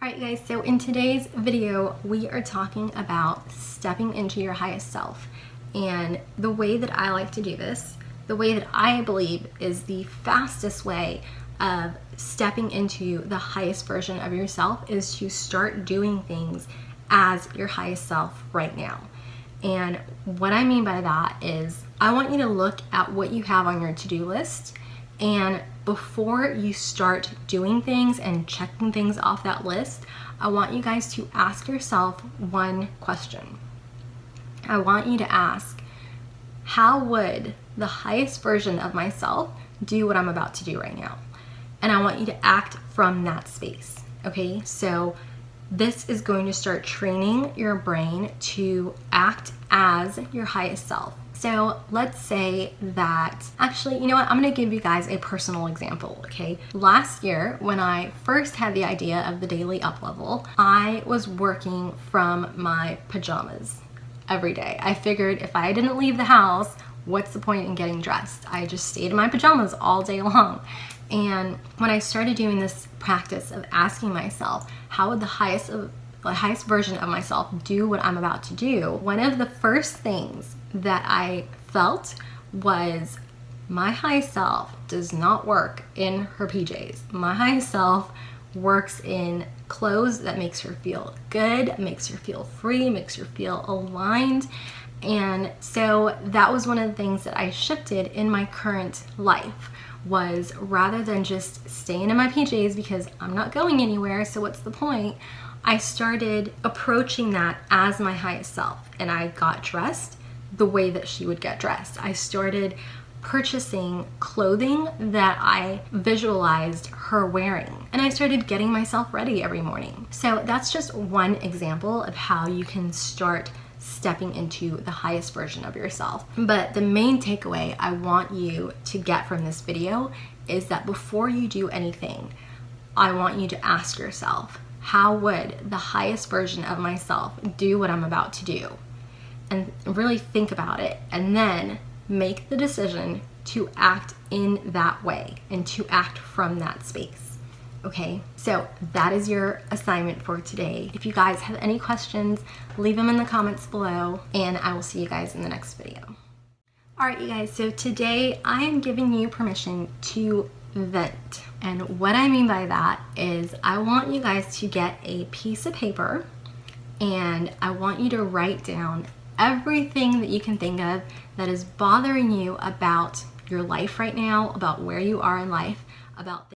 Alright guys, so in today's video, we are talking about stepping into your highest self. And the way that I like to do this, the way that I believe is the fastest way of stepping into the highest version of yourself is to start doing things as your highest self right now. And what I mean by that is I want you to look at what you have on your to-do list, and before you start doing things and checking things off that list, I want you guys to ask yourself one question. I want you to ask, how would the highest version of myself do what I'm about to do right now? And I want you to act from that space, okay? So this is going to start training your brain to act as your highest self. So let's say that, actually, you know what? I'm gonna give you guys a personal example, okay? Last year, when I first had the idea of the Daily Up Level, I was working from my pajamas every day. I figured if I didn't leave the house, what's the point in getting dressed? I just stayed in my pajamas all day long. And when I started doing this practice of asking myself, how would the highest version of myself do what I'm about to do, one of the first things that I felt was my highest self does not work in her PJs. My highest self works in clothes that makes her feel good, makes her feel free, makes her feel aligned. And so that was one of the things that I shifted in my current life, was rather than just staying in my PJs because I'm not going anywhere, so what's the point? I started approaching that as my highest self, and I got dressed the way that she would get dressed. I started purchasing clothing that I visualized her wearing, and I started getting myself ready every morning. So that's just one example of how you can start stepping into the highest version of yourself. But the main takeaway I want you to get from this video is that before you do anything, I want you to ask yourself, how would the highest version of myself do what I'm about to do? And really think about it, and then make the decision to act in that way and to act from that space. Okay, so that is your assignment for today. If you guys have any questions, leave them in the comments below, and I will see you guys in the next video. All right, you guys, so today I am giving you permission to vent. And what I mean by that is I want you guys to get a piece of paper, and I want you to write down everything that you can think of that is bothering you about your life right now, about where you are in life, about